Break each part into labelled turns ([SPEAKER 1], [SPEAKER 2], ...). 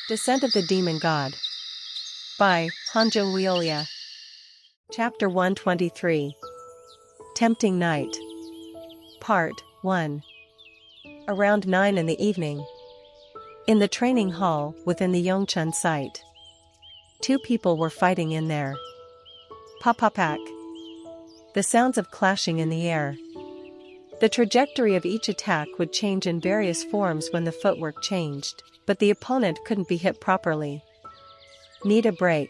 [SPEAKER 1] Descent of the Demon God by Hanjo Wiolia. Chapter 123. Tempting Night. Part 1. Around 9 in the evening. In the training hall within the Yongchun site. Two people were fighting in there. Pop-pop-pack. The sounds of clashing in the air. The trajectory of each attack would change in various forms when the footwork changed, but the opponent couldn't be hit properly. Need a break.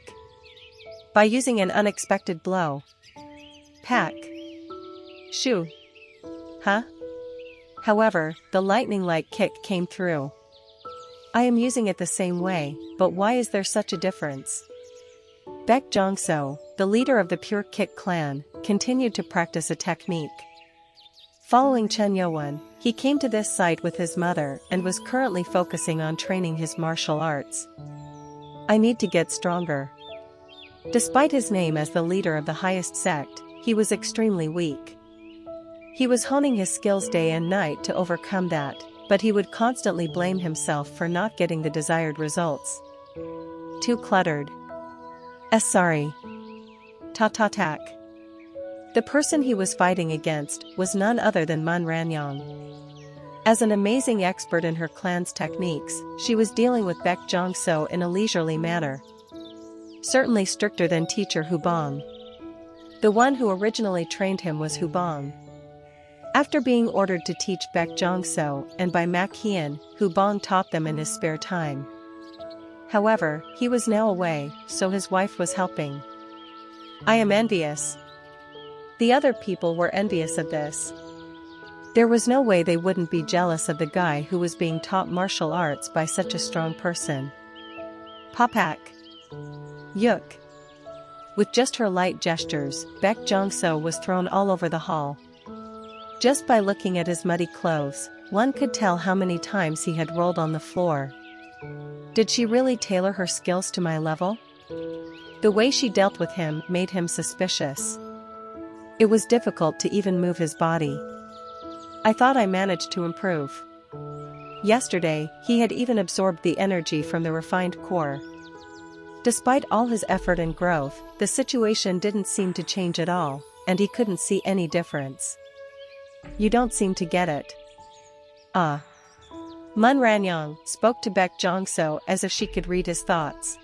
[SPEAKER 1] By using an unexpected blow. Pack. Shoo. Huh? However, the lightning-like kick came through. I am using it the same way, but why is there such a difference? Baek Jong-so, the leader of the Pure Kick clan, continued to practice a technique. Following Chen Yowan, he came to this site with his mother and was currently focusing on training his martial arts. I need to get stronger. Despite his name as the leader of the highest sect, he was extremely weak. He was honing his skills day and night to overcome that, but he would constantly blame himself for not getting the desired results. Too cluttered. Sorry. Ta-ta-tack. The person he was fighting against was none other than Mun Ranyang. As an amazing expert in her clan's techniques, she was dealing with Baek Jong-so in a leisurely manner. Certainly stricter than teacher Hubong. The one who originally trained him was Hubong. After being ordered to teach Baek Jong-so and by Mak Hien, Hubong taught them in his spare time. However, he was now away, so his wife was helping. I am envious. The other people were envious of this. There was no way they wouldn't be jealous of the guy who was being taught martial arts by such a strong person. Papak. Yuk. With just her light gestures, Baek Jong-so was thrown all over the hall. Just by looking at his muddy clothes, one could tell how many times he had rolled on the floor. Did she really tailor her skills to my level? The way she dealt with him made him suspicious. It was difficult to even move his body. I thought I managed to improve. Yesterday, he had even absorbed the energy from the refined core. Despite all his effort and growth, the situation didn't seem to change at all, and he couldn't see any difference. You don't seem to get it. Mun Ranyang spoke to Baek Jong-so as if she could read his thoughts.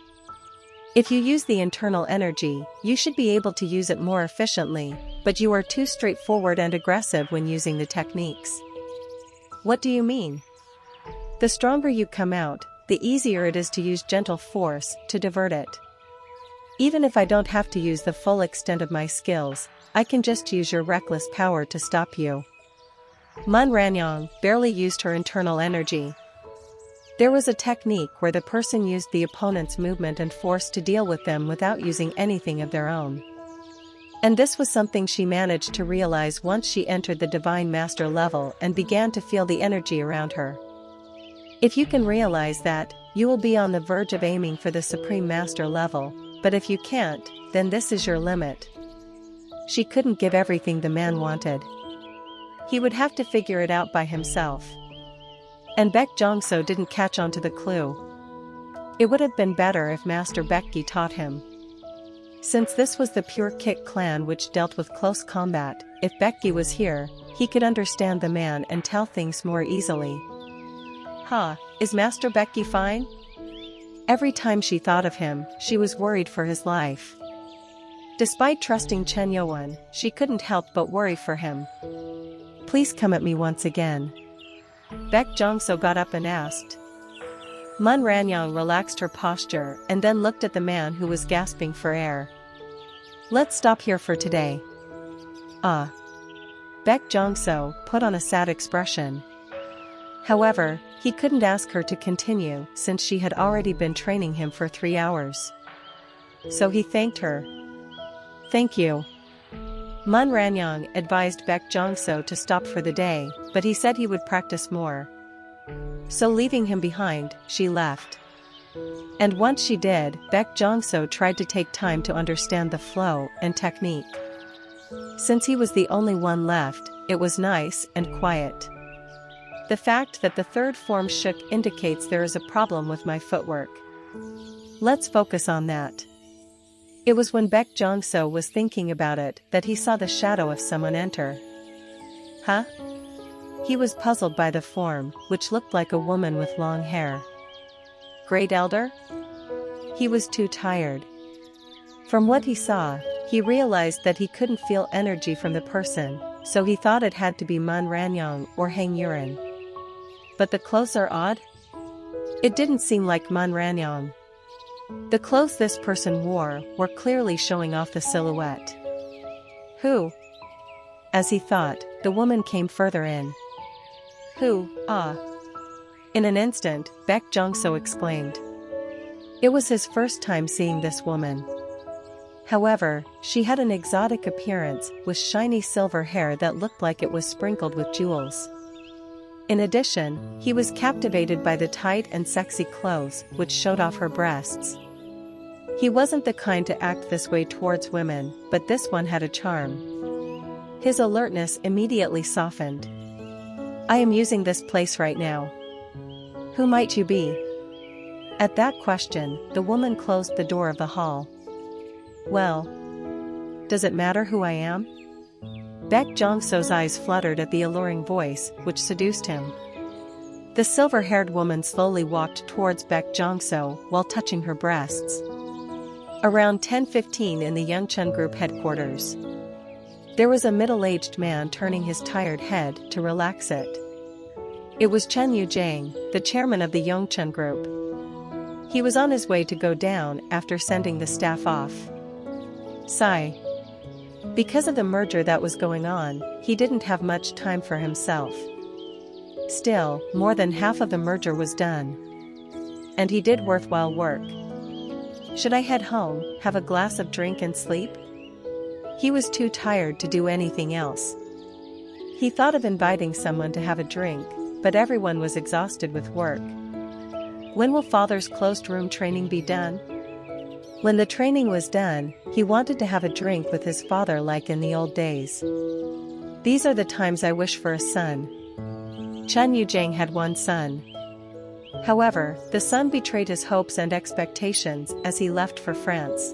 [SPEAKER 1] If you use the internal energy, you should be able to use it more efficiently, but you are too straightforward and aggressive when using the techniques. What do you mean? The stronger you come out, the easier it is to use gentle force to divert it. Even if I don't have to use the full extent of my skills, I can just use your reckless power to stop you. Mun Ranyang barely used her internal energy. There was a technique where the person used the opponent's movement and force to deal with them without using anything of their own. And this was something she managed to realize once she entered the Divine Master level and began to feel the energy around her. If you can realize that, you will be on the verge of aiming for the Supreme Master level, but if you can't, then this is your limit. She couldn't give everything the man wanted. He would have to figure it out by himself. And Baek Jong-so didn't catch on to the clue. It would have been better if Master Baekgi taught him. Since this was the Pure Kick clan which dealt with close combat, if Baekgi was here, he could understand the man and tell things more easily. Is Master Baekgi fine? Every time she thought of him, she was worried for his life. Despite trusting Chen Yowan, she couldn't help but worry for him. Please come at me once again. Baek Jong-so got up and asked. Mun Ranyang relaxed her posture and then looked at the man who was gasping for air. Let's stop here for today. Baek Jong-so put on a sad expression. However, he couldn't ask her to continue since she had already been training him for 3 hours. So he thanked her. Thank you. Mun Ranyang advised Baek Jong-so to stop for the day, but he said he would practice more. So leaving him behind, she left. And once she did, Baek Jong-so tried to take time to understand the flow and technique. Since he was the only one left, it was nice and quiet. The fact that the third form shook indicates there is a problem with my footwork. Let's focus on that. It was when Baek Jong-so was thinking about it that he saw the shadow of someone enter. Huh? He was puzzled by the form, which looked like a woman with long hair. Great Elder? He was too tired. From what he saw, he realized that he couldn't feel energy from the person, so he thought it had to be Man Ranyong or Hang Yurin. But the clothes are odd? It didn't seem like Man Ranyong. The clothes this person wore were clearly showing off the silhouette. Who? As he thought, the woman came further in. Who, ah? In an instant, Baek Jong-so exclaimed. It was his first time seeing this woman. However, she had an exotic appearance with shiny silver hair that looked like it was sprinkled with jewels. In addition, he was captivated by the tight and sexy clothes which showed off her breasts. He wasn't the kind to act this way towards women, but this one had a charm. His alertness immediately softened. I am using this place right now. Who might you be? At that question, the woman closed the door of the hall. Well, does it matter who I am? Baek Jong-so's eyes fluttered at the alluring voice, which seduced him. The silver-haired woman slowly walked towards Baek Jong-so while touching her breasts. Around 10:15 in the Yongchun Group headquarters. There was a middle-aged man turning his tired head to relax it. It was Chen Yujang, the chairman of the Yongchun Group. He was on his way to go down after sending the staff off. Sigh. Because of the merger that was going on, he didn't have much time for himself. Still, more than half of the merger was done. And he did worthwhile work. Should I head home, have a glass of drink and sleep? He was too tired to do anything else. He thought of inviting someone to have a drink, but everyone was exhausted with work. When will father's closed room training be done? When the training was done, he wanted to have a drink with his father like in the old days. These are the times I wish for a son. Chen Yujang had one son. However, the son betrayed his hopes and expectations as he left for France.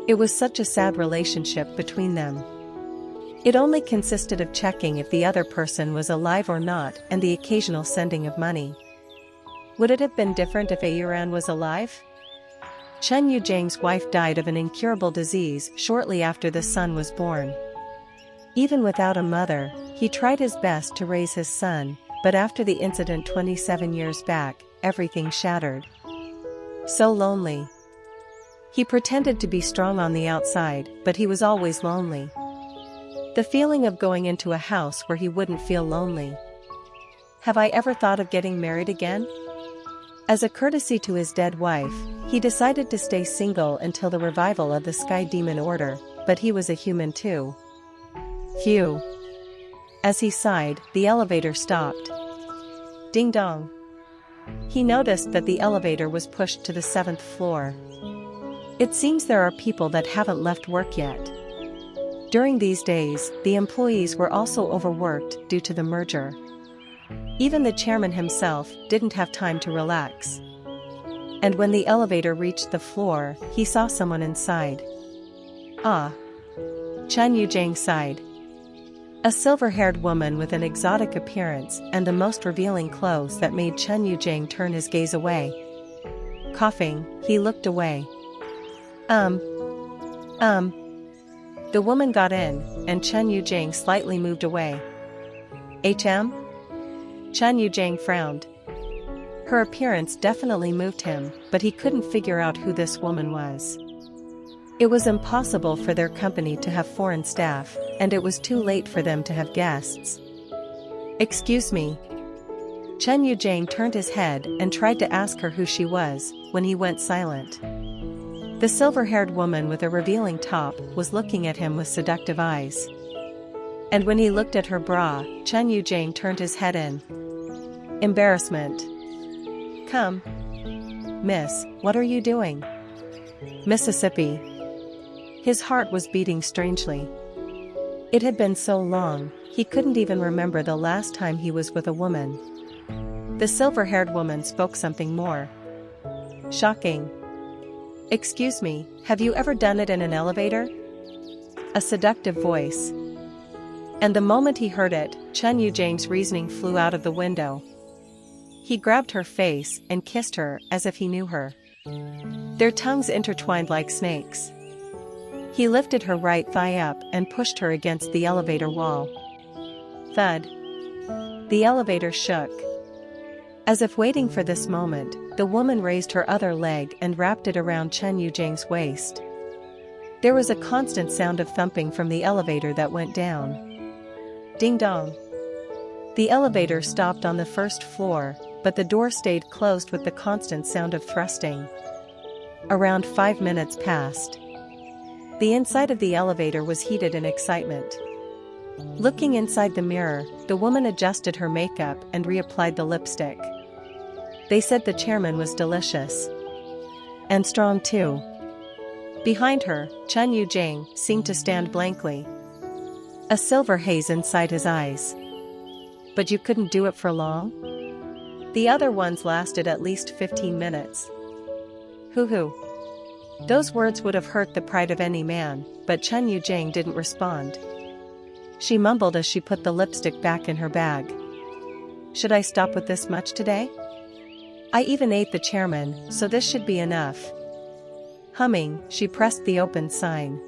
[SPEAKER 1] It was such a sad relationship between them. It only consisted of checking if the other person was alive or not and the occasional sending of money. Would it have been different if Ayuran was alive? Chen Yujang's wife died of an incurable disease shortly after the son was born. Even without a mother, he tried his best to raise his son, but after the incident 27 years back, everything shattered. So lonely. He pretended to be strong on the outside, but he was always lonely. The feeling of going into a house where he wouldn't feel lonely. Have I ever thought of getting married again? As a courtesy to his dead wife, he decided to stay single until the revival of the Sky Demon Order, but he was a human too. Phew. As he sighed, the elevator stopped. Ding dong. He noticed that the elevator was pushed to the 7th floor. It seems there are people that haven't left work yet. During these days, the employees were also overworked due to the merger. Even the chairman himself didn't have time to relax. And when the elevator reached the floor, he saw someone inside. Ah. Chen Yujang sighed. A silver-haired woman with an exotic appearance and the most revealing clothes that made Chen Yujang turn his gaze away. Coughing, he looked away. The woman got in, and Chen Yujang slightly moved away. HM? Chen Yujang frowned. Her appearance definitely moved him, but he couldn't figure out who this woman was. It was impossible for their company to have foreign staff, and it was too late for them to have guests. Excuse me. Chen Yujang turned his head and tried to ask her who she was, when he went silent. The silver-haired woman with a revealing top was looking at him with seductive eyes. And when he looked at her bra, Chen Yujang turned his head in embarrassment. Come. Miss, what are you doing? Mississippi. His heart was beating strangely. It had been so long, He couldn't even remember the last time he was with a woman. The silver-haired woman spoke something more shocking. "Excuse me, have you ever done it in an elevator?" A seductive voice. And the moment he heard it, Chen Yujing's reasoning flew out of the window. He grabbed her face and kissed her as if he knew her. Their tongues intertwined like snakes. He lifted her right thigh up and pushed her against the elevator wall. Thud. The elevator shook. As if waiting for this moment, the woman raised her other leg and wrapped it around Chen Yujing's waist. There was a constant sound of thumping from the elevator that went down. Ding dong. The elevator stopped on the first floor, but the door stayed closed with the constant sound of thrusting. Around 5 minutes passed. The inside of the elevator was heated in excitement. Looking inside the mirror, the woman adjusted her makeup and reapplied the lipstick. They said the chairman was delicious. And strong too. Behind her, Chen Yujing seemed to stand blankly. A silver haze inside his eyes. "But you couldn't do it for long?" The other ones lasted at least 15 minutes. Hoo. Those words would have hurt the pride of any man, but Chen Yujing didn't respond. She mumbled as she put the lipstick back in her bag. "Should I stop with this much today? I even ate the chairman, so this should be enough." Humming, she pressed the open sign.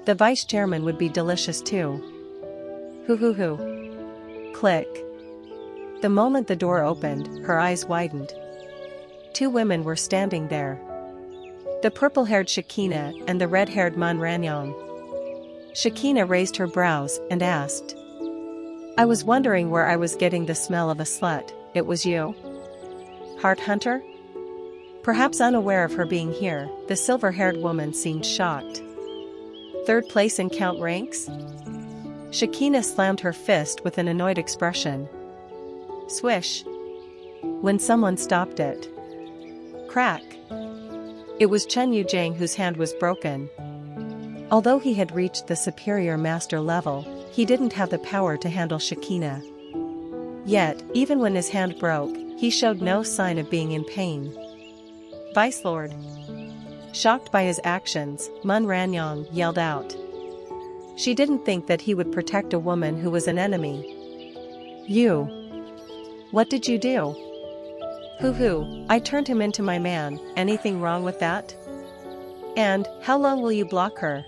[SPEAKER 1] The vice chairman would be delicious too. Hoo. Click. The moment the door opened, her eyes widened. 2 women were standing there. The purple-haired Shekina and the red-haired Man Ranyong. Shekina raised her brows and asked, "I was wondering where I was getting the smell of a slut. It was you? Heart hunter?" Perhaps unaware of her being here, the silver-haired woman seemed shocked. "Third place in count ranks?" Shekina slammed her fist with an annoyed expression. Swish. When someone stopped it. Crack. It was Chen Yujing whose hand was broken. Although he had reached the superior master level, he didn't have the power to handle Shekina. Yet, even when his hand broke, he showed no sign of being in pain. "Vice Lord!" Shocked by his actions, Man Ranyong yelled out. She didn't think that he would protect a woman who was an enemy. "You! What did you do?" Hoo. I turned him into my man. Anything wrong with that? "And, how long will you block her?"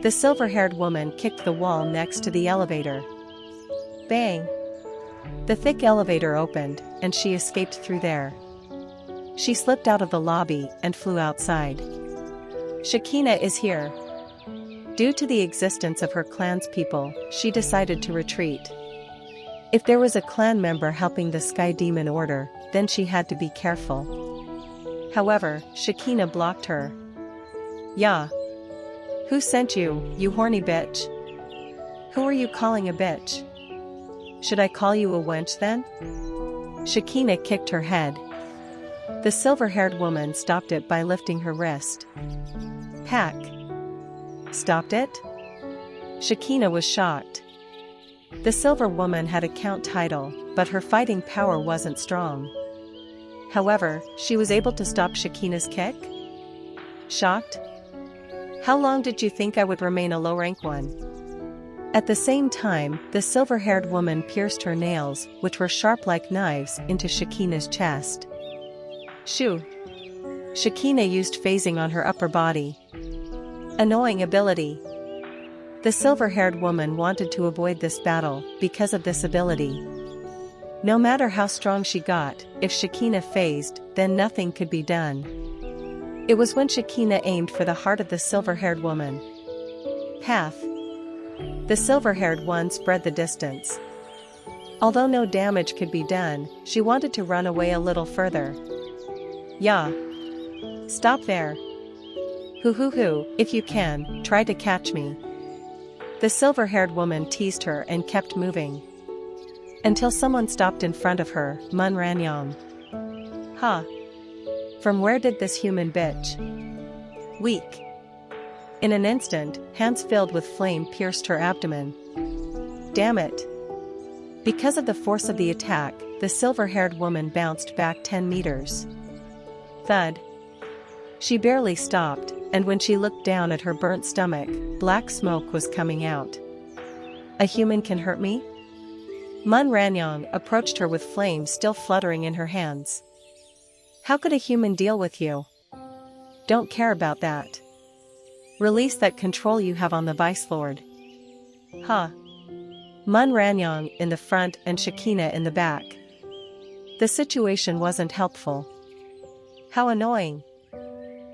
[SPEAKER 1] The silver-haired woman kicked the wall next to the elevator. Bang! The thick elevator opened, and she escaped through there. She slipped out of the lobby and flew outside. Shekina is here. Due to the existence of her clan's people, she decided to retreat. If there was a clan member helping the Sky Demon Order, then she had to be careful. However, Shekina blocked her. "Yeah. Who sent you, you horny bitch? Who are you calling a bitch? Should I call you a wench then?" Shekina kicked her head. The silver-haired woman stopped it by lifting her wrist. Pack. Stopped it? Shekina was shocked. The silver woman had a count title, but her fighting power wasn't strong. However, she was able to stop Shekina's kick? Shocked? "How long did you think I would remain a low-rank one?" At the same time, the silver-haired woman pierced her nails, which were sharp like knives, into Shekina's chest. Shoo! Shekina used phasing on her upper body. Annoying ability. The silver-haired woman wanted to avoid this battle because of this ability. No matter how strong she got, if Shekina phased, then nothing could be done. It was when Shekina aimed for the heart of the silver-haired woman. Path. The silver-haired one spread the distance. Although no damage could be done, she wanted to run away a little further. "Yeah. Stop there. Hoo, if you can, try to catch me." The silver-haired woman teased her and kept moving. Until someone stopped in front of her, Man Ranyong. "Ha! From where did this human bitch?" Weak. In an instant, hands filled with flame pierced her abdomen. Damn it! Because of the force of the attack, the silver-haired woman bounced back 10 meters. Thud. She barely stopped, and when she looked down at her burnt stomach, black smoke was coming out. A human can hurt me? Mun Ranyong approached her with flames still fluttering in her hands. How could a human deal with you? Don't care about that. Release that control you have on the Vice Lord. Huh. Mun Ranyong in the front and Shekina in the back. The situation wasn't helpful. How annoying.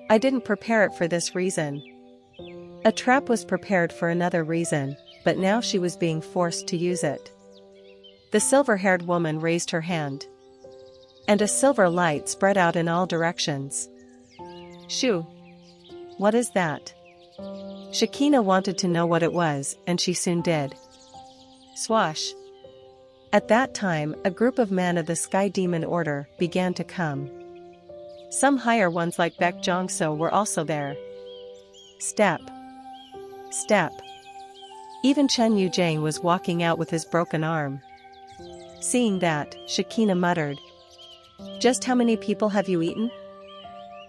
[SPEAKER 1] I didn't prepare it for this reason. A trap was prepared for another reason, but now she was being forced to use it. The silver-haired woman raised her hand. And a silver light spread out in all directions. Shoo! What is that? Shekina wanted to know what it was, and she soon did. Swash! At that time, a group of men of the Sky Demon Order began to come. Some higher ones like Baek Jongso were also there. Step. Step. Even Chen Yujang was walking out with his broken arm. Seeing that, Shekina muttered. Just how many people have you eaten?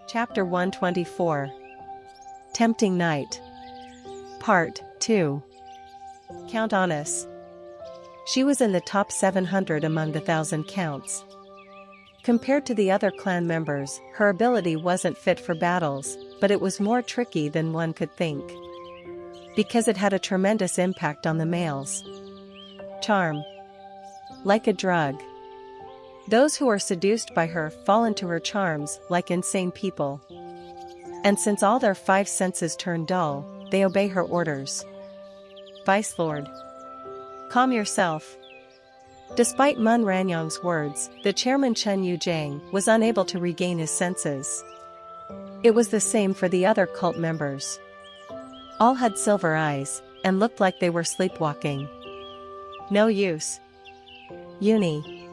[SPEAKER 1] Chapter 124. Tempting Night. Part 2. Count on us. She was in the top 700 among the 1,000 counts. Compared to the other clan members, her ability wasn't fit for battles, but it was more tricky than one could think. Because it had a tremendous impact on the males. Charm. Like a drug. Those who are seduced by her fall into her charms like insane people. And since all their 5 senses turn dull, they obey her orders. Vice Lord. Calm yourself. Despite Mun Ranyong's words, the chairman Chen Yujang was unable to regain his senses. It was the same for the other cult members. All had silver eyes, and looked like they were sleepwalking. No use. Uni.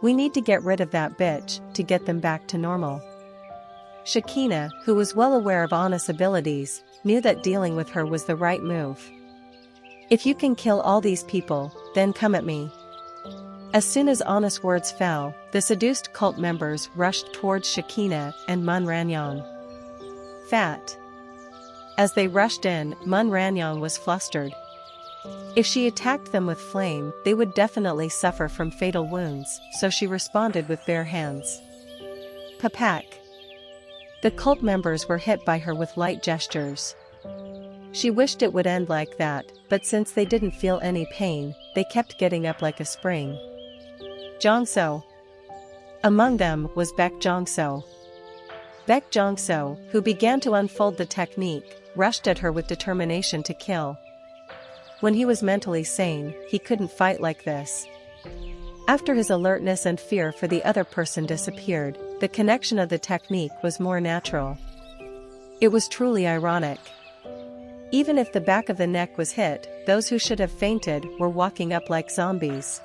[SPEAKER 1] We need to get rid of that bitch to get them back to normal. Shekina, who was well aware of Anna's abilities, knew that dealing with her was the right move. If you can kill all these people, then come at me. As soon as Anna's words fell, the seduced cult members rushed towards Shekina and Mun Ranyong. Fat. As they rushed in, Mun Ranyong was flustered. If she attacked them with flame, they would definitely suffer from fatal wounds, so she responded with bare hands. Papak. The cult members were hit by her with light gestures. She wished it would end like that, but since they didn't feel any pain, they kept getting up like a spring. Jongso. Among them was Baek Jongso. Baek Jongso, who began to unfold the technique, rushed at her with determination to kill. When he was mentally sane, he couldn't fight like this. After his alertness and fear for the other person disappeared, the connection of the technique was more natural. It was truly ironic. Even if the back of the neck was hit, those who should have fainted were walking up like zombies.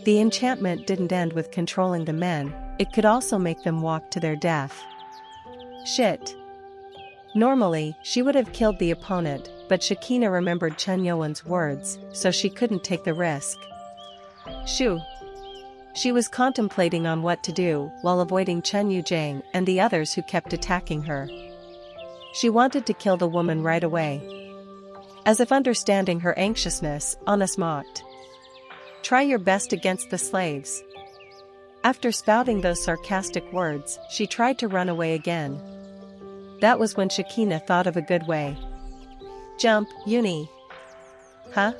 [SPEAKER 1] The enchantment didn't end with controlling the men, it could also make them walk to their death. Shit. Normally, she would have killed the opponent, but Shekina remembered Chen Yuan's words, so she couldn't take the risk. Shoo. She was contemplating on what to do while avoiding Chen Yujang and the others who kept attacking her. She wanted to kill the woman right away. As if understanding her anxiousness, Anna mocked. Try your best against the slaves. After spouting those sarcastic words, she tried to run away again. That was when Shekina thought of a good way. Jump, Uni. Huh?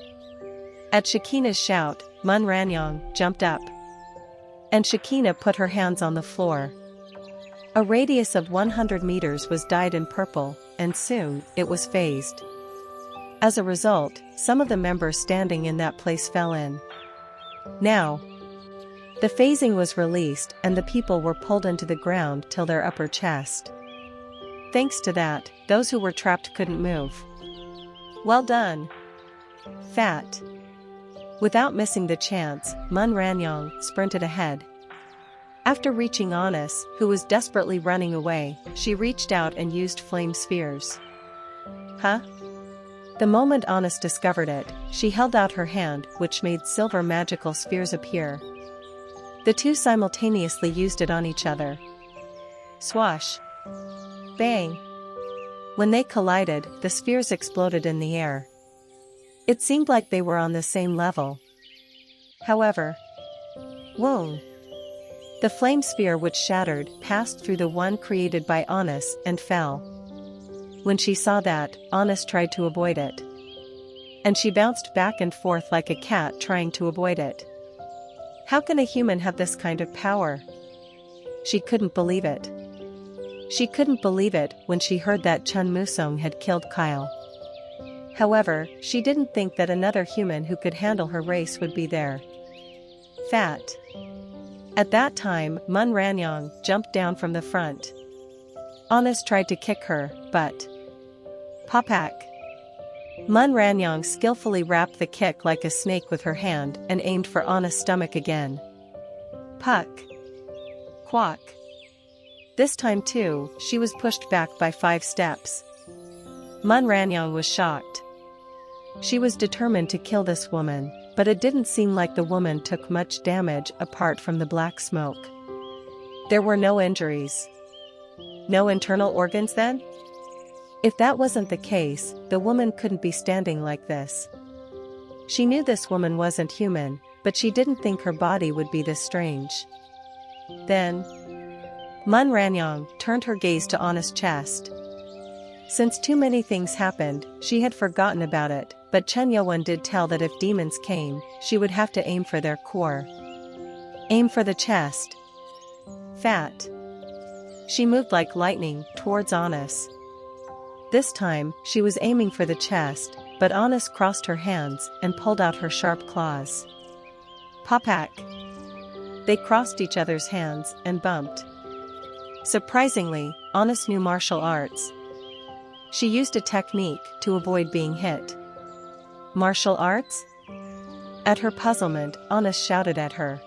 [SPEAKER 1] At Shekina's shout, Mun Ranyong jumped up. And Shekina put her hands on the floor. A radius of 100 meters was dyed in purple, and soon, it was phased. As a result, some of the members standing in that place fell in. Now, the phasing was released and the people were pulled into the ground till their upper chest. Thanks to that, those who were trapped couldn't move. Well done. Fat. Without missing the chance, Mun Ranyong sprinted ahead. After reaching Anis, who was desperately running away, she reached out and used flame spheres. Huh? The moment Honest discovered it, she held out her hand, which made silver magical spheres appear. The two simultaneously used it on each other. Swash! Bang! When they collided, the spheres exploded in the air. It seemed like they were on the same level. However, whoa! The flame sphere which shattered passed through the one created by Honest and fell. When she saw that, Honest tried to avoid it. And she bounced back and forth like a cat trying to avoid it. How can a human have this kind of power? She couldn't believe it. She couldn't believe it when she heard that Chun Musong had killed Kyle. However, she didn't think that another human who could handle her race would be there. Fat. At that time, Mun Ranyong jumped down from the front. Honest tried to kick her, but Popak! Mun Ranyong skillfully wrapped the kick like a snake with her hand and aimed for Honest's stomach again. Puck! Quack! This time too, she was pushed back by 5 steps. Mun Ranyong was shocked. She was determined to kill this woman, but it didn't seem like the woman took much damage apart from the black smoke. There were no injuries. No internal organs then? If that wasn't the case, the woman couldn't be standing like this. She knew this woman wasn't human, but she didn't think her body would be this strange. Then, Mun Ranyong turned her gaze to Honest's chest. Since too many things happened, she had forgotten about it, but Chen Yowen did tell that if demons came, she would have to aim for their core. Aim for the chest. Fat. She moved like lightning towards Honest. This time, she was aiming for the chest, but Honest crossed her hands and pulled out her sharp claws. Popak! They crossed each other's hands and bumped. Surprisingly, Honest knew martial arts. She used a technique to avoid being hit. Martial arts? At her puzzlement, Honest shouted at her.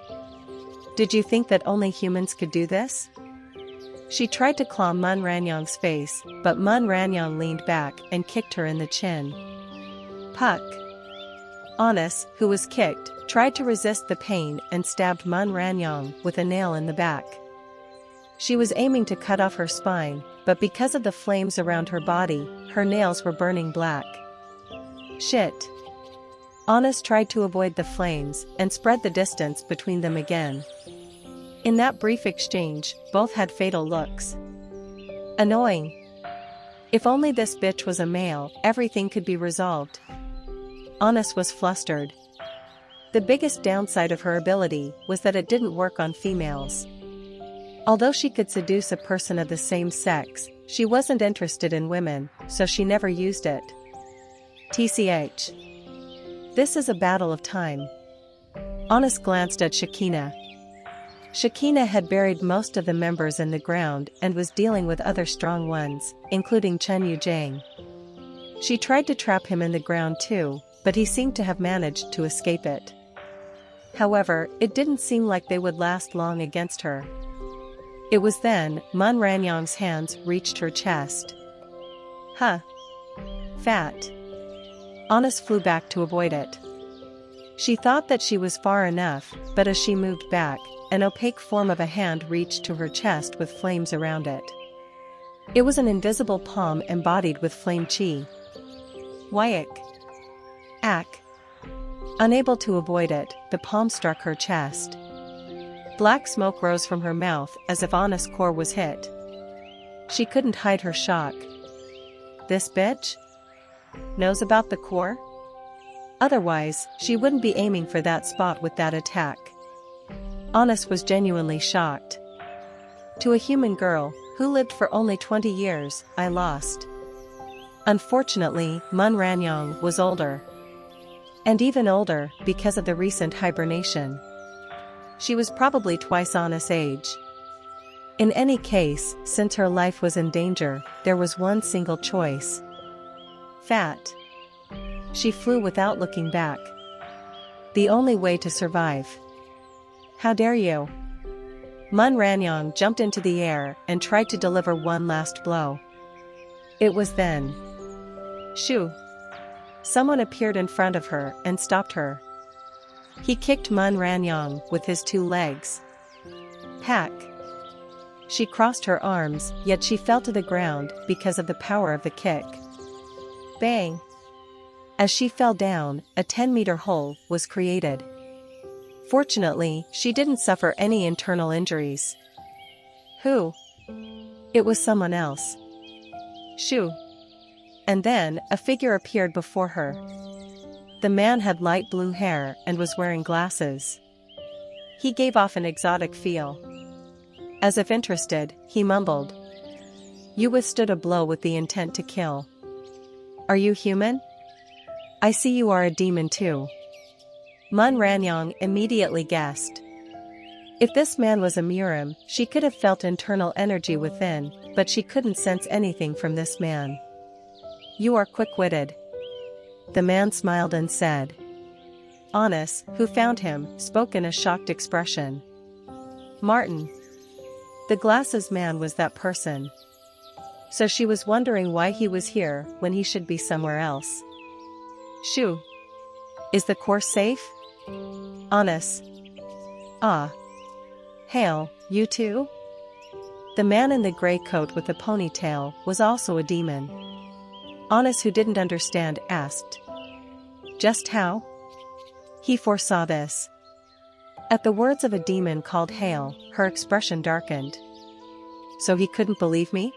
[SPEAKER 1] Did you think that only humans could do this? She tried to claw Mun Ranyong's face, but Mun Ranyong leaned back and kicked her in the chin. Puck! Honest, who was kicked, tried to resist the pain and stabbed Mun Ranyong with a nail in the back. She was aiming to cut off her spine, but because of the flames around her body, her nails were burning black. Shit! Honest tried to avoid the flames and spread the distance between them again. In that brief exchange, both had fatal looks. Annoying. If only this bitch was a male, everything could be resolved. Honest was flustered. The biggest downside of her ability was that it didn't work on females. Although she could seduce a person of the same sex, she wasn't interested in women, so she never used it. TCH. This is a battle of time. Honest glanced at Shakina. Shakina had buried most of the members in the ground and was dealing with other strong ones, including Chen Yujang. She tried to trap him in the ground too, but he seemed to have managed to escape it. However, it didn't seem like they would last long against her. It was then, Mun Ranyong's hands reached her chest. Huh. Fat. Honest flew back to avoid it. She thought that she was far enough, but as she moved back, an opaque form of a hand reached to her chest with flames around it. It was an invisible palm embodied with flame chi. Wyack. Ack. Unable to avoid it, the palm struck her chest. Black smoke rose from her mouth as if Honest's core was hit. She couldn't hide her shock. This bitch? Knows about the core? Otherwise, she wouldn't be aiming for that spot with that attack. Honest was genuinely shocked. To a human girl, who lived for only 20 years, I lost. Unfortunately, Mun Ranyong was older. And even older, because of the recent hibernation. She was probably twice Honest's age. In any case, since her life was in danger, there was one single choice. Fat. She flew without looking back. The only way to survive. How dare you? Mun Ranyong jumped into the air and tried to deliver one last blow. It was then. Shoo! Someone appeared in front of her and stopped her. He kicked Mun Ranyang with his 2 legs. Pack! She crossed her arms, yet she fell to the ground because of the power of the kick. Bang! As she fell down, a 10-meter hole was created. Fortunately, she didn't suffer any internal injuries. Who? It was someone else. Shoo! And then, a figure appeared before her. The man had light blue hair and was wearing glasses. He gave off an exotic feel. As if interested, he mumbled. You withstood a blow with the intent to kill. Are you human? I see you are a demon too. Mun Ranyang immediately guessed. If this man was a Murim, she could have felt internal energy within, but she couldn't sense anything from this man. You are quick-witted. The man smiled and said. Honest, who found him, spoke in a shocked expression. Martin. The glasses man was that person. So she was wondering why he was here when he should be somewhere else. Shoo. Is the course safe? Honest. Ah. Hail, you too? The man in the gray coat with the ponytail was also a demon. Honest, who didn't understand, asked. Just how? He foresaw this. At the words of a demon called Hail, her expression darkened. So he couldn't believe me?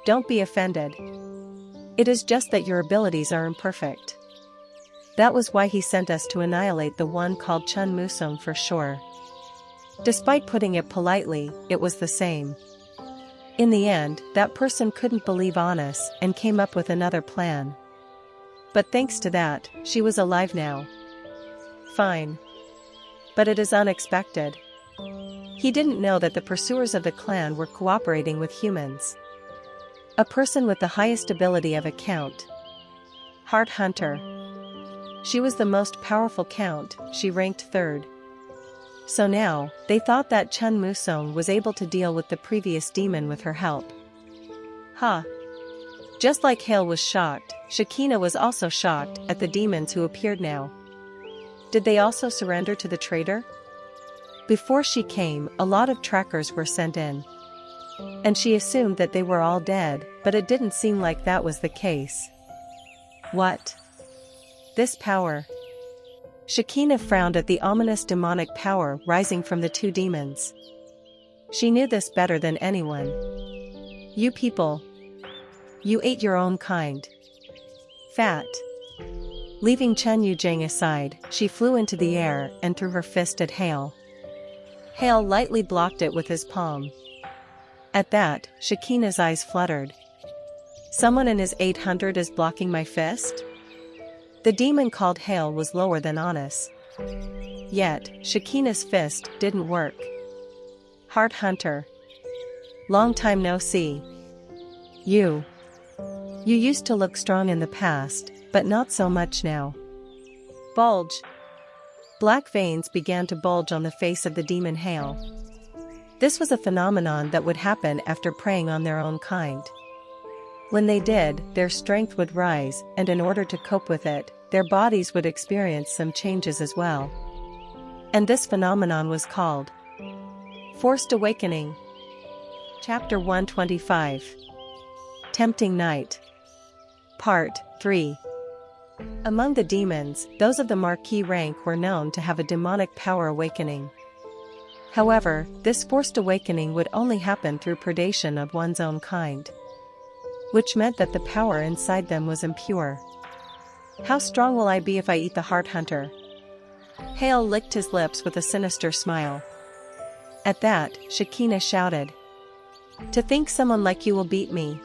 [SPEAKER 1] Don't be offended. It is just that your abilities are imperfect. That was why he sent us to annihilate the one called Chun Musong for sure. Despite putting it politely, it was the same. In the end, that person couldn't believe Honest and came up with another plan. But thanks to that, she was alive now. Fine. But it is unexpected. He didn't know that the pursuers of the clan were cooperating with humans. A person with the highest ability of a count. Heart Hunter. She was the most powerful count, she ranked 3rd. So now, they thought that Chun Musong was able to deal with the previous demon with her help. Huh. Just like Hale was shocked, Shakina was also shocked at the demons who appeared now. Did they also surrender to the traitor? Before she came, a lot of trackers were sent in. And she assumed that they were all dead, but it didn't seem like that was the case. What? This power. Shakina frowned at the ominous demonic power rising from the 2 demons. She knew this better than anyone. You people. You ate your own kind. Fat. Leaving Chen Yuzhang aside, she flew into the air and threw her fist at Hale. Hale lightly blocked it with his palm. At that, Shakina's eyes fluttered. Someone in his 800 is blocking my fist? The demon called Hale was lower than Honest. Yet, Shakina's fist didn't work. Heart Hunter. Long time no see. You used to look strong in the past, but not so much now. Bulge. Black veins began to bulge on the face of the demon Hale. This was a phenomenon that would happen after preying on their own kind. When they did, their strength would rise, and in order to cope with it, their bodies would experience some changes as well. And this phenomenon was called Forced Awakening. Chapter 125. Tempting Night. Part 3. Among the demons, those of the Marquis rank were known to have a demonic power awakening. However, this forced awakening would only happen through predation of one's own kind, which meant that the power inside them was impure. How strong will I be if I eat the Heart Hunter? Hale licked his lips with a sinister smile. At that, Shakina shouted. To think someone like you will beat me.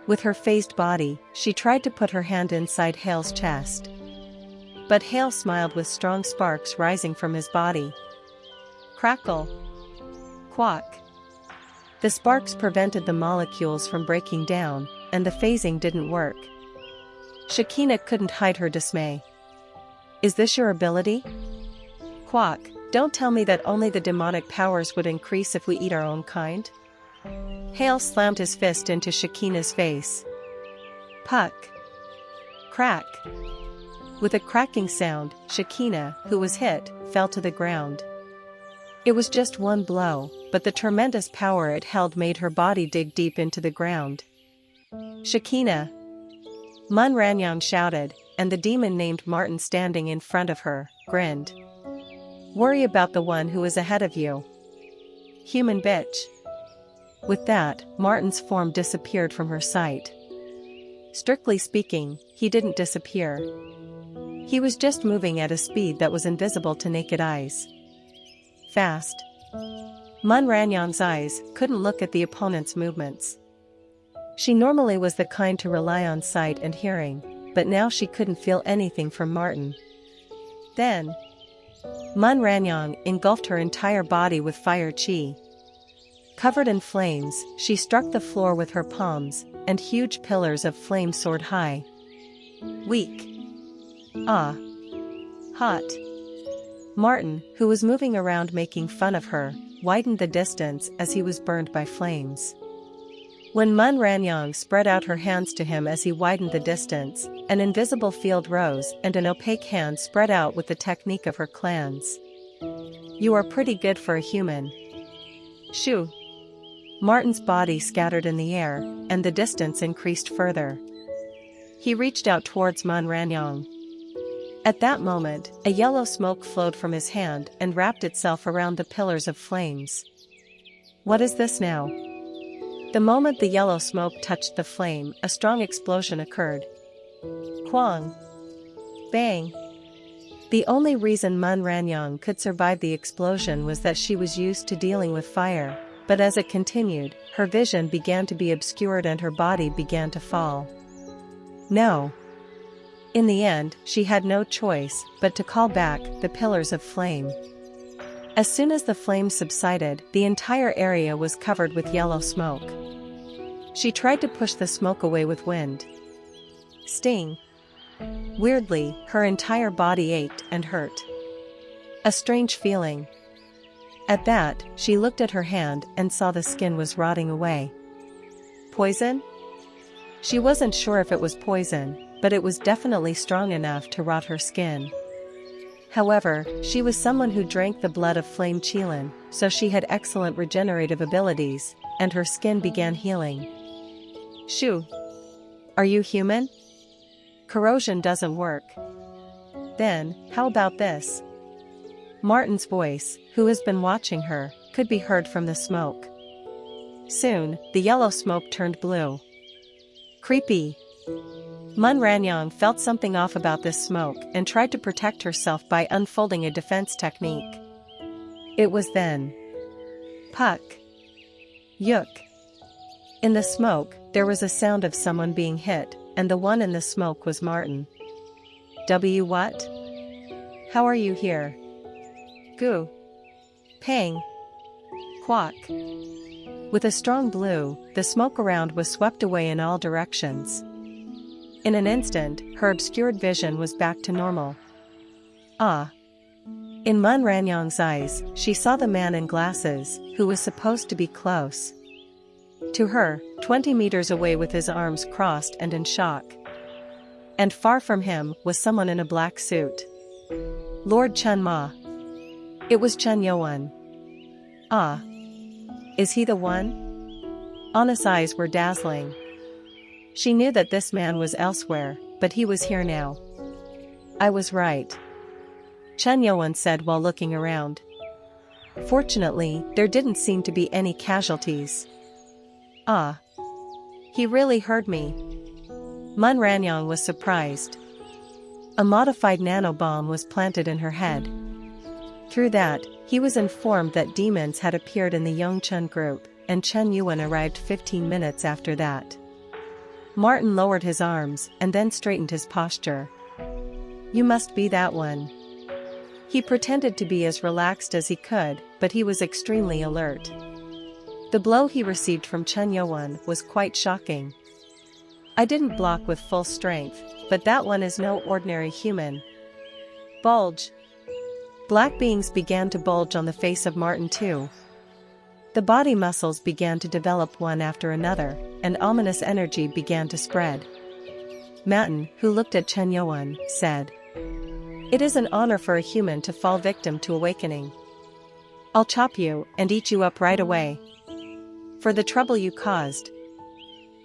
[SPEAKER 1] With her phased body, she tried to put her hand inside Hale's chest. But Hale smiled with strong sparks rising from his body. Crackle. Quack. The sparks prevented the molecules from breaking down, and the phasing didn't work. Shakina couldn't hide her dismay. Is this your ability? Quack, don't tell me that only the demonic powers would increase if we eat our own kind? Hale slammed his fist into Shakina's face. Puck. Crack! With a cracking sound, Chenan, who was hit, fell to the ground. It was just one blow, but the tremendous power it held made her body dig deep into the ground. Chenan! Mun Ranyang shouted, and the demon named Martin standing in front of her, grinned. Worry about the one who is ahead of you. Human bitch. With that, Martin's form disappeared from her sight. Strictly speaking, he didn't disappear. He was just moving at a speed that was invisible to naked eyes. Fast. Mun Ranyang's eyes couldn't look at the opponent's movements. She normally was the kind to rely on sight and hearing, but now she couldn't feel anything from Martin. Then, Mun Ranyang engulfed her entire body with fire chi. Covered in flames, she struck the floor with her palms, and huge pillars of flame soared high. Weak. Ah. Hot. Martin, who was moving around making fun of her, widened the distance as he was burned by flames. When Mun Ranyang spread out her hands to him as he widened the distance, an invisible field rose and an opaque hand spread out with the technique of her clans. You are pretty good for a human. Shoo! Martin's body scattered in the air, and the distance increased further. He reached out towards Mun Ranyang. At that moment, a yellow smoke flowed from his hand and wrapped itself around the pillars of flames. What is this now? The moment the yellow smoke touched the flame, a strong explosion occurred. Quang! Bang! The only reason Mun Ranyang could survive the explosion was that she was used to dealing with fire, but as it continued, her vision began to be obscured and her body began to fall. No. In the end, she had no choice but to call back the pillars of flame. As soon as the flames subsided, the entire area was covered with yellow smoke. She tried to push the smoke away with wind. Sting. Weirdly, her entire body ached and hurt. A strange feeling. At that, she looked at her hand and saw the skin was rotting away. Poison? She wasn't sure if it was poison, but it was definitely strong enough to rot her skin. However, she was someone who drank the blood of flame Chenan, so she had excellent regenerative abilities, and her skin began healing. Shoo! Are you human? Corrosion doesn't work. Then, how about this? Martin's voice, who has been watching her, could be heard from the smoke. Soon, the yellow smoke turned blue. Creepy. Mun Ranyang felt something off about this smoke and tried to protect herself by unfolding a defense technique. It was then. Puck. Yuk. In the smoke, there was a sound of someone being hit, and the one in the smoke was Martin. What? How are you here? Goo. Pang. Quack. With a strong blue, the smoke around was swept away in all directions. In an instant, her obscured vision was back to normal. Ah. In Mun Ranyang's eyes, she saw the man in glasses, who was supposed to be close to her, 20 meters away with his arms crossed and in shock. And far from him was someone in a black suit. Lord Chen Ma. It was Chen Yuan. Ah. Is he the one? Anna's eyes were dazzling. She knew that this man was elsewhere, but he was here now. I was right. Chen Yuan said while looking around. Fortunately, there didn't seem to be any casualties. Ah. He really heard me. Mun Ranyang was surprised. A modified nanobomb was planted in her head. Through that, he was informed that demons had appeared in the Yongchun group, and Chen Yuan arrived 15 minutes after that. Martin lowered his arms and then straightened his posture. You must be that one. He pretended to be as relaxed as he could, but he was extremely alert. The blow he received from Chen Yuan was quite shocking. I didn't block with full strength, but that one is no ordinary human. Bulge. Black beings began to bulge on the face of Martin too. The body muscles began to develop one after another, and ominous energy began to spread. Matin, who looked at Chen Yuan, said. It is an honor for a human to fall victim to awakening. I'll chop you and eat you up right away. For the trouble you caused.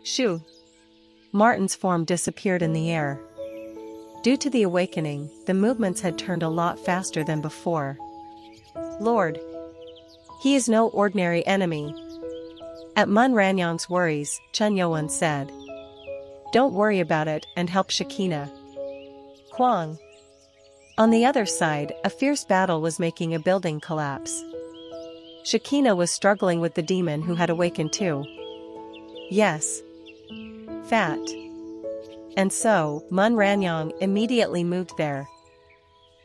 [SPEAKER 1] Shoo! Martin's form disappeared in the air. Due to the awakening, the movements had turned a lot faster than before. Lord! He is no ordinary enemy. At Mun Ranyang's worries, Chen Yuan said. Don't worry about it and help Shekina. Kwang. On the other side, a fierce battle was making a building collapse. Shekina was struggling with the demon who had awakened too. Yes. Fat. And so, Mun Ranyang immediately moved there.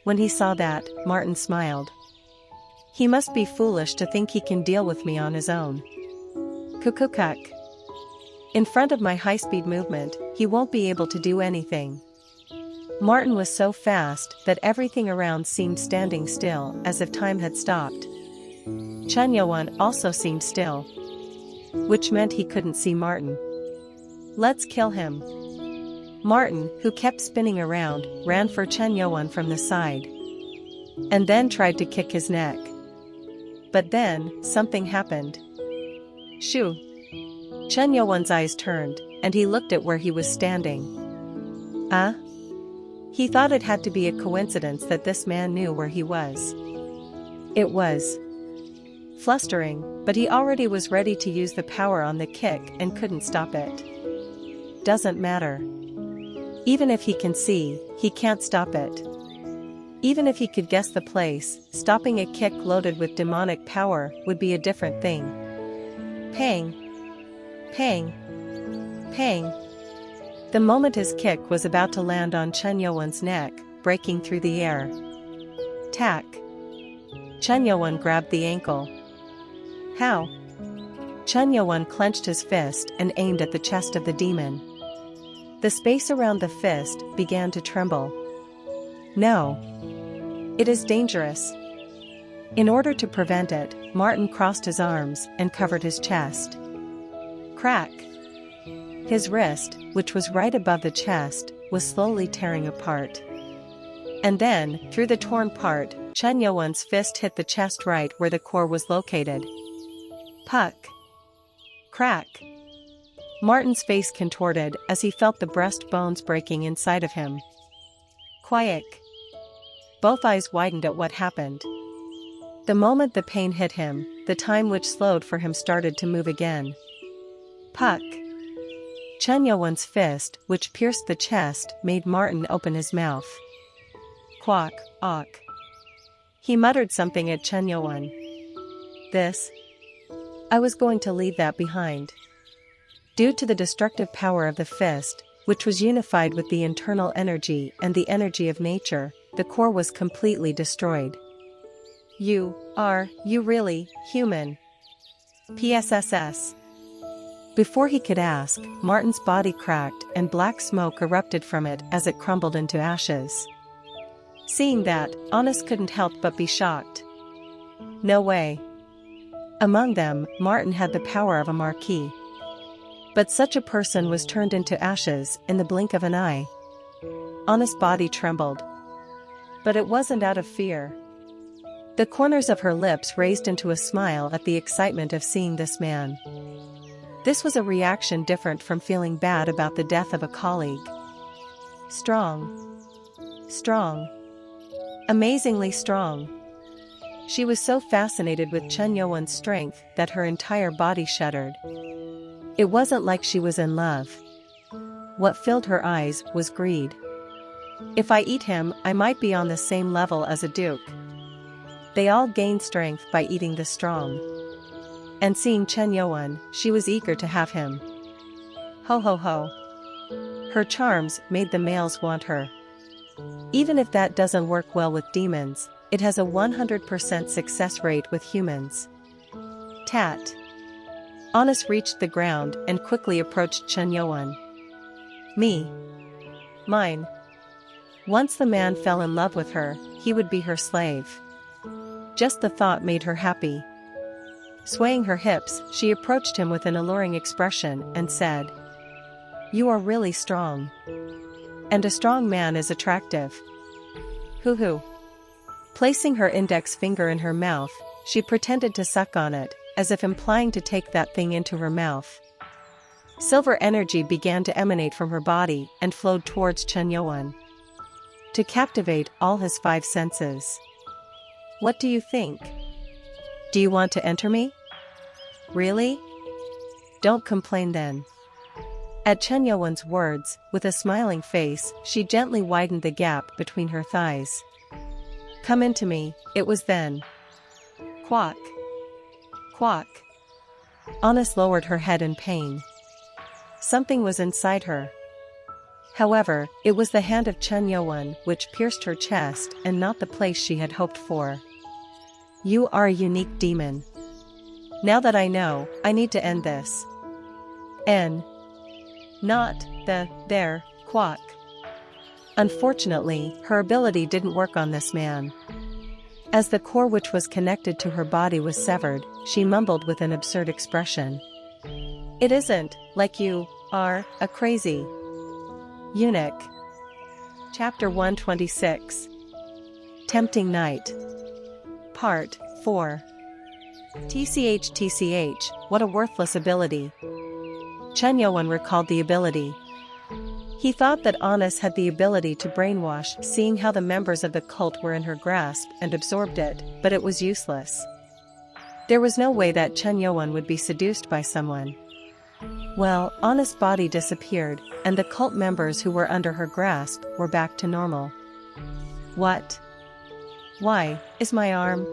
[SPEAKER 1] When he saw that, Martin smiled. He must be foolish to think he can deal with me on his own. Kukukuk. In front of my high-speed movement, he won't be able to do anything. Martin was so fast that everything around seemed standing still, as if time had stopped. Chen Yuan also seemed still. Which meant he couldn't see Martin. Let's kill him. Martin, who kept spinning around, ran for Chen Yuan from the side. And then tried to kick his neck. But then, something happened. Shoo! Chen Yuan's eyes turned, and he looked at where he was standing. He thought it had to be a coincidence that this man knew where he was. It was flustering, but he already was ready to use the power on the kick and couldn't stop it. Doesn't matter. Even if he can see, he can't stop it. Even if he could guess the place, stopping a kick loaded with demonic power would be a different thing. Pang! Pang! Pang! The moment his kick was about to land on Chen Yuan's neck, breaking through the air. Tack! Chen Yuan grabbed the ankle. How? Chen Yuan clenched his fist and aimed at the chest of the demon. The space around the fist began to tremble. No. It is dangerous. In order to prevent it, Martin crossed his arms and covered his chest. Crack! His wrist, which was right above the chest, was slowly tearing apart. And then, through the torn part, Chen Yuan's fist hit the chest right where the core was located. Puck! Crack! Martin's face contorted as he felt the breast bones breaking inside of him. Quiet! Both eyes widened at what happened. The moment the pain hit him, the time which slowed for him started to move again. Puck! Chen Yuan's fist, which pierced the chest, made Martin open his mouth. Quack, awk. He muttered something at Chen Yuan. This? I was going to leave that behind. Due to the destructive power of the fist, which was unified with the internal energy and the energy of nature, the core was completely destroyed. You really, human? PSSS. Before he could ask, Martin's body cracked and black smoke erupted from it as it crumbled into ashes. Seeing that, Honest couldn't help but be shocked. No way. Among them, Martin had the power of a marquis. But such a person was turned into ashes in the blink of an eye. Honest's body trembled. But it wasn't out of fear. The corners of her lips raised into a smile at the excitement of seeing this man. This was a reaction different from feeling bad about the death of a colleague. Strong. Strong. Amazingly strong. She was so fascinated with Chen Yuan's strength that her entire body shuddered. It wasn't like she was in love. What filled her eyes was greed. If I eat him, I might be on the same level as a duke. They all gain strength by eating the strong. And seeing Chen Yuan, she was eager to have him. Ho ho ho. Her charms made the males want her. Even if that doesn't work well with demons, it has a 100% success rate with humans. Tat. Honest reached the ground and quickly approached Chen Yuan. Me. Mine. Once the man fell in love with her, he would be her slave. Just the thought made her happy. Swaying her hips, she approached him with an alluring expression and said, "You are really strong." And a strong man is attractive. Hoo-hoo. Placing her index finger in her mouth, she pretended to suck on it, as if implying to take that thing into her mouth. Silver energy began to emanate from her body and flowed towards Chen Yuan, to captivate all his 5 senses. What do you think? Do you want to enter me? Really? Don't complain then. At Chen Yuan's words, with a smiling face, she gently widened the gap between her thighs. Come into me, it was then. Quack. Quack. Honest lowered her head in pain. Something was inside her. However, it was the hand of Chen Yuan which pierced her chest and not the place she had hoped for. You are a unique demon. Now that I know, I need to end this. Not there, quack. Unfortunately, her ability didn't work on this man. As the core which was connected to her body was severed, she mumbled with an absurd expression. It isn't like you are a crazy eunuch. Chapter 126. Tempting Night. Part 4. TCH, what a worthless ability. Chen Yuan recalled the ability. He thought that Honest had the ability to brainwash, seeing how the members of the cult were in her grasp, and absorbed it, but it was useless. There was no way that Chen Yuan would be seduced by someone. Well, Honest's body disappeared, and the cult members who were under her grasp were back to normal. What? Why is my arm?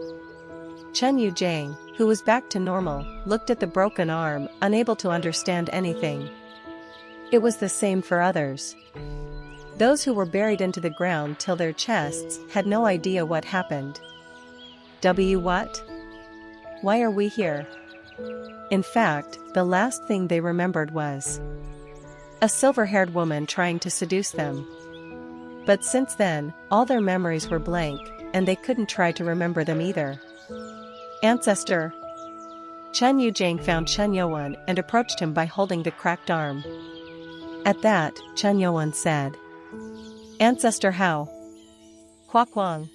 [SPEAKER 1] Chen Yuzhang, who was back to normal, looked at the broken arm, unable to understand anything. It was the same for others. Those who were buried into the ground till their chests had no idea what happened. What? Why are we here? In fact, the last thing they remembered was a silver-haired woman trying to seduce them. But since then, all their memories were blank, and they couldn't try to remember them either. Ancestor. Chen Yuzhang found Chen Yuan and approached him by holding the cracked arm. At that, Chen Yuan said, Ancestor how? Quack Wang.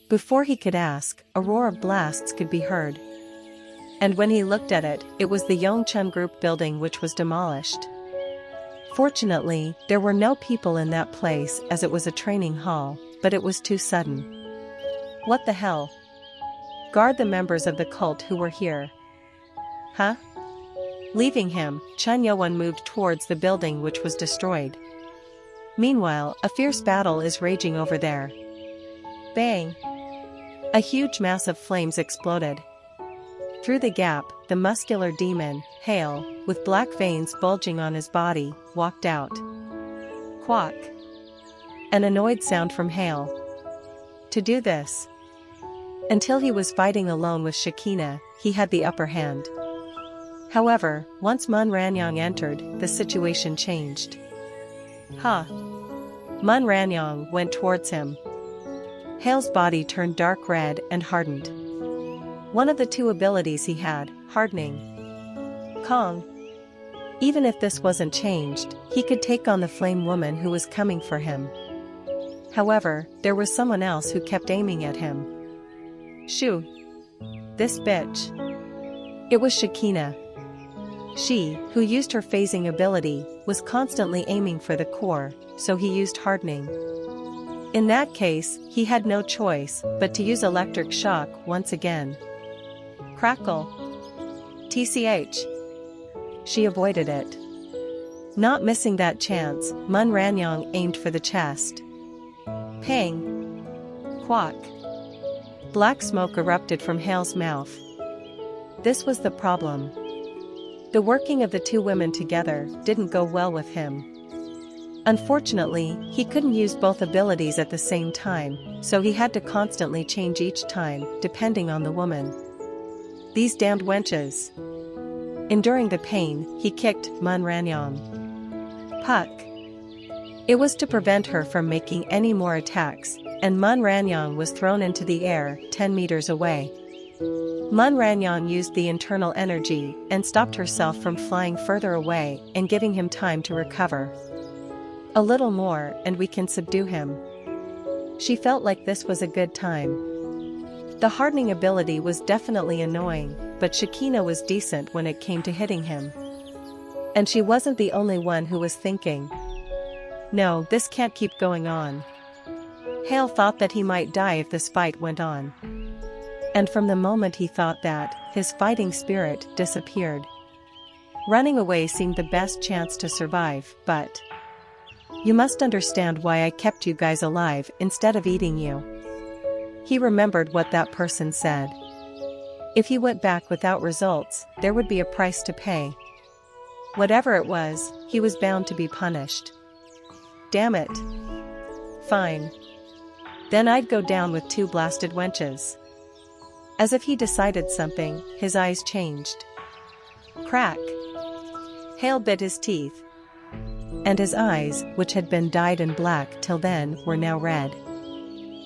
[SPEAKER 1] Before he could ask, a roar of blasts could be heard. And when he looked at it, it was the Yongchen Group building which was demolished. Fortunately, there were no people in that place as it was a training hall, but it was too sudden. What the hell? Guard the members of the cult who were here. Huh? Leaving him, Chen Yuan moved towards the building which was destroyed. Meanwhile, a fierce battle is raging over there. Bang! A huge mass of flames exploded. Through the gap, the muscular demon, Hale, with black veins bulging on his body, walked out. Quack! An annoyed sound from Hale. To do this. Until he was fighting alone with Shekinah, he had the upper hand. However, once Mun Ranyang entered, the situation changed. Mun Ranyang went towards him. Hale's body turned dark red and hardened. One of the 2 abilities he had, hardening. Kong. Even if this wasn't changed, he could take on the flame woman who was coming for him. However, there was someone else who kept aiming at him. Shoo! This bitch. It was Shekinah. She, who used her phasing ability, was constantly aiming for the core, so he used hardening. In that case, he had no choice but to use electric shock once again. Crackle. TCH. She avoided it. Not missing that chance, Mun Ranyang aimed for the chest. Pang. Quack. Black smoke erupted from Hale's mouth. This was the problem. The working of the 2 women together didn't go well with him. Unfortunately, he couldn't use both abilities at the same time, so he had to constantly change each time, depending on the woman. These damned wenches. Enduring the pain, he kicked Mun Ranyang. Puck. It was to prevent her from making any more attacks, and Mun Ranyang was thrown into the air 10 meters away. Mun Ranyang used the internal energy and stopped herself from flying further away and giving him time to recover. A little more and we can subdue him. She felt like this was a good time. The hardening ability was definitely annoying, but Shakina was decent when it came to hitting him. And she wasn't the only one who was thinking, no, this can't keep going on. Hale thought that he might die if this fight went on. And from the moment he thought that, his fighting spirit disappeared. Running away seemed the best chance to survive, but you must understand why I kept you guys alive instead of eating you. He remembered what that person said. If he went back without results, there would be a price to pay. Whatever it was, he was bound to be punished. Damn it. Fine. Then I'd go down with 2 blasted wenches. As if he decided something, his eyes changed. Crack. Hale bit his teeth. And his eyes, which had been dyed in black till then, were now red.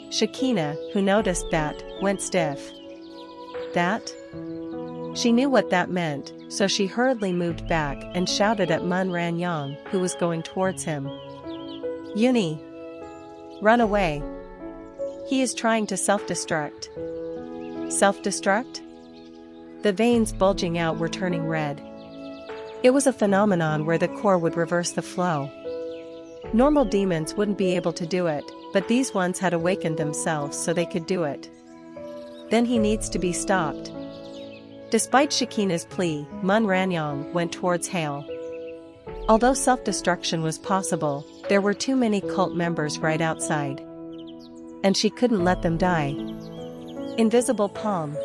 [SPEAKER 1] Shakina, who noticed that, went stiff. That? She knew what that meant, so she hurriedly moved back and shouted at Mun Ranyang, who was going towards him. Uni! Run away! He is trying to self-destruct. Self-destruct? The veins bulging out were turning red. It was a phenomenon where the core would reverse the flow. Normal demons wouldn't be able to do it, but these ones had awakened themselves so they could do it. Then he needs to be stopped. Despite Shakina's plea, Mun Ranyang went towards Hale. Although self-destruction was possible, there were too many cult members right outside. And she couldn't let them die. Invisible palm.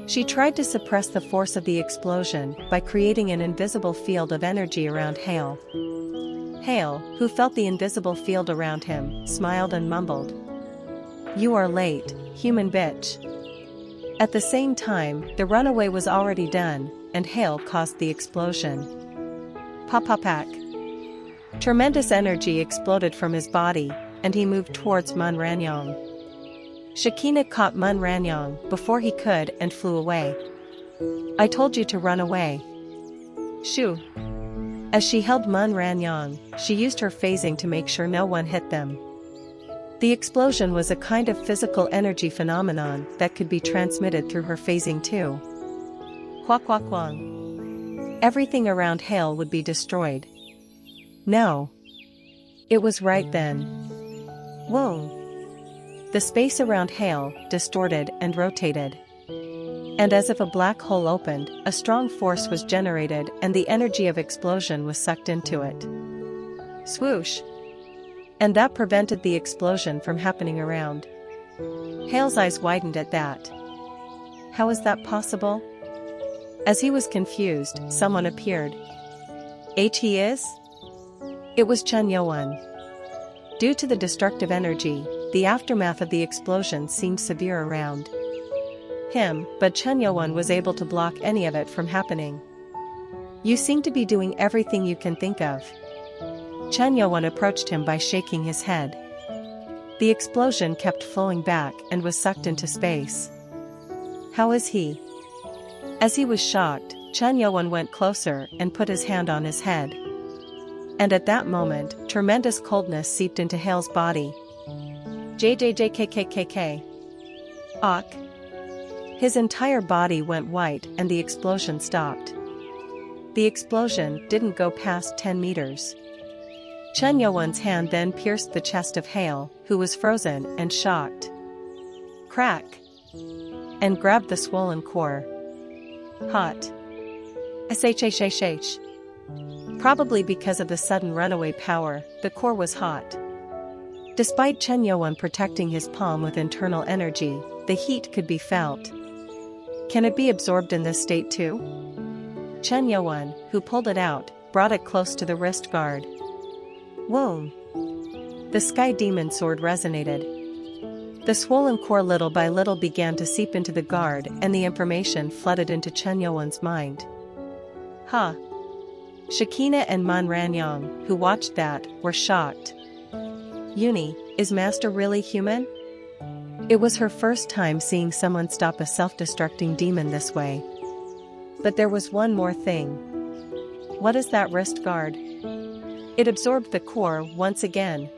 [SPEAKER 1] She tried to suppress the force of the explosion by creating an invisible field of energy around Hale. Hale, who felt the invisible field around him, smiled and mumbled. You are late, human bitch. At the same time, the runaway was already done, and Hale caused the explosion. Pop-pop-pack. Tremendous energy exploded from his body, and he moved towards Mun Ranyang. Shakina caught Mun Ranyang before he could and flew away. I told you to run away. Shoo. As she held Mun Ranyang, she used her phasing to make sure no one hit them. The explosion was a kind of physical energy phenomenon that could be transmitted through her phasing too. Quack quack quang. Everything around Hale would be destroyed. No. It was right then. Whoa. The space around Hale distorted and rotated. And as if a black hole opened, a strong force was generated and the energy of explosion was sucked into it. Swoosh! And that prevented the explosion from happening around. Hale's eyes widened at that. How is that possible? As he was confused, someone appeared. He is? It was Chen Yuan. Due to the destructive energy, the aftermath of the explosion seemed severe around him, but Chen Yuan was able to block any of it from happening. You seem to be doing everything you can think of. Chen Yuan approached him by shaking his head. The explosion kept flowing back and was sucked into space. How is he? As he was shocked, Chen Yuan went closer and put his hand on his head. And at that moment, tremendous coldness seeped into Hale's body. JJJKKKK. Awk. His entire body went white and the explosion stopped. The explosion didn't go past 10 meters. Chen Yuan's hand then pierced the chest of Hale, who was frozen and shocked. Crack! And grabbed the swollen core. Hot. SHHHH. Probably because of the sudden runaway power, the core was hot. Despite Chen Yuan protecting his palm with internal energy, the heat could be felt. Can it be absorbed in this state too? Chen Yuan, who pulled it out, brought it close to the wrist guard. Whoa! The sky demon sword resonated. The swollen core little by little began to seep into the guard and the information flooded into Chen Yuan's mind. Huh! Shakina and Mun Ranyang, who watched that, were shocked. Uni, is Master really human? It was her first time seeing someone stop a self-destructing demon this way. But there was one more thing. What is that wrist guard? It absorbed the core once again.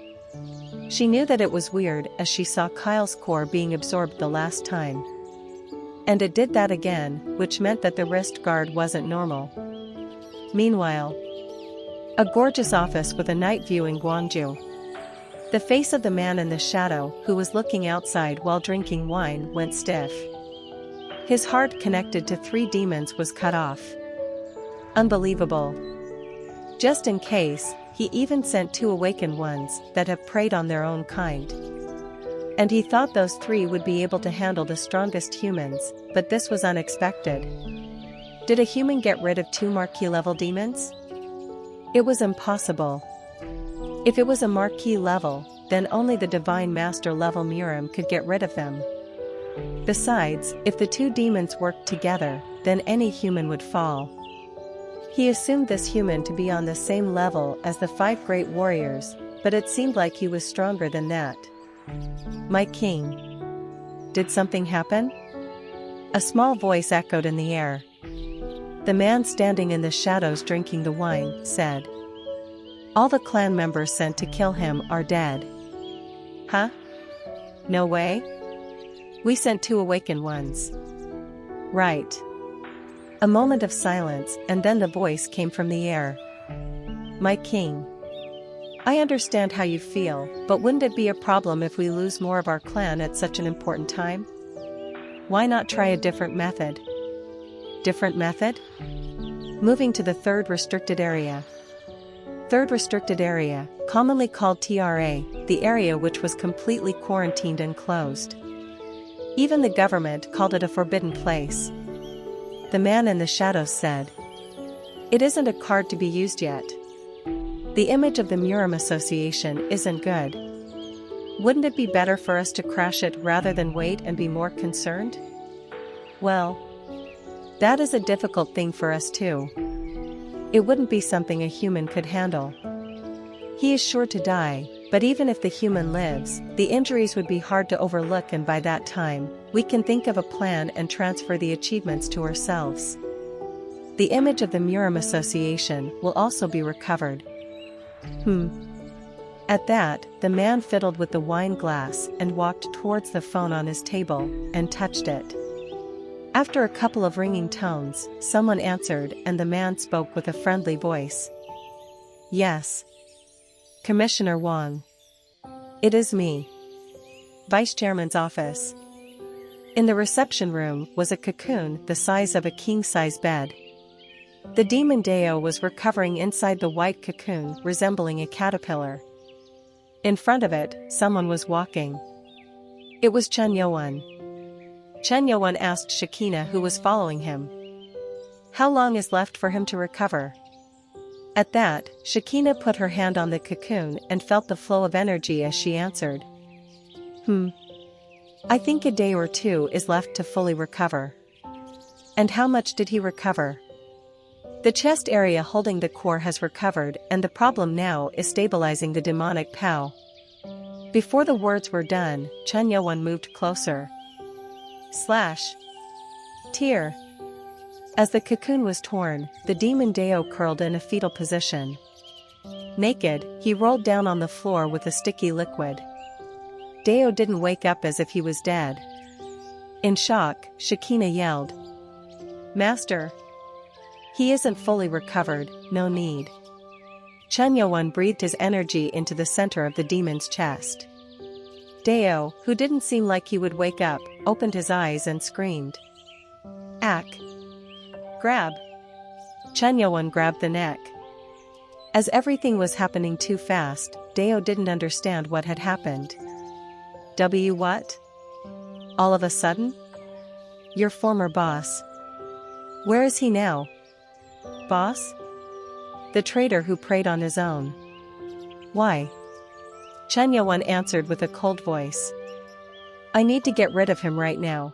[SPEAKER 1] She knew that it was weird as she saw Kyle's core being absorbed the last time. And it did that again, which meant that the wrist guard wasn't normal. Meanwhile, a gorgeous office with a night view in Gwangju. The face of the man in the shadow, who was looking outside while drinking wine, went stiff. His heart connected to 3 demons was cut off. Unbelievable. Just in case, he even sent 2 awakened ones that have preyed on their own kind. And he thought those 3 would be able to handle the strongest humans, but this was unexpected. Did a human get rid of 2 marquee level demons? It was impossible. If it was a marquee level, then only the divine master level Murim could get rid of them. Besides, if the 2 demons worked together, then any human would fall. He assumed this human to be on the same level as the 5 great warriors, but it seemed like he was stronger than that. My king. Did something happen? A small voice echoed in the air. The man standing in the shadows drinking the wine said, "All the clan members sent to kill him are dead." Huh? No way? We sent 2 awakened ones. Right. A moment of silence, and then the voice came from the air. My king. I understand how you feel, but wouldn't it be a problem if we lose more of our clan at such an important time? Why not try a different method? Different method? Moving to the 3rd restricted area. 3rd restricted area, commonly called TRA, the area which was completely quarantined and closed. Even the government called it a forbidden place. The man in the shadows said, "It isn't a card to be used yet. The image of the Murim Association isn't good. Wouldn't it be better for us to crash it rather than wait and be more concerned?" Well, that is a difficult thing for us too. It wouldn't be something a human could handle. He is sure to die, but even if the human lives, the injuries would be hard to overlook, and by that time, we can think of a plan and transfer the achievements to ourselves. The image of the Murim Association will also be recovered. At that, the man fiddled with the wine glass and walked towards the phone on his table, and touched it. After a couple of ringing tones, someone answered, and the man spoke with a friendly voice. Yes. Commissioner Wang. It is me. Vice Chairman's office. In the reception room was a cocoon the size of a king-size bed. The demon Deo was recovering inside the white cocoon, resembling a caterpillar. In front of it, someone was walking. It was Chen Yuan. Chen Yuan asked Shekina, who was following him, "How long is left for him to recover?" At that, Shekina put her hand on the cocoon and felt the flow of energy as she answered. I think a day or 2 is left to fully recover. And how much did he recover? The chest area holding the core has recovered, and the problem now is stabilizing the demonic POW. Before the words were done, Chen Yuan moved closer. Tear. As the cocoon was torn, the demon Deo curled in a fetal position. Naked, he rolled down on the floor with a sticky liquid. Deo didn't wake up as if he was dead. In shock, Shekina yelled, "Master! He isn't fully recovered, no need." Chen Yuan breathed his energy into the center of the demon's chest. Deo, who didn't seem like he would wake up, opened his eyes and screamed. "Ack! Grab!" Chen Yuan grabbed the neck. As everything was happening too fast, Deo didn't understand what had happened. What? All of a sudden? Your former boss. Where is he now? Boss? The traitor who preyed on his own. Why? Chen Yuan answered with a cold voice. I need to get rid of him right now.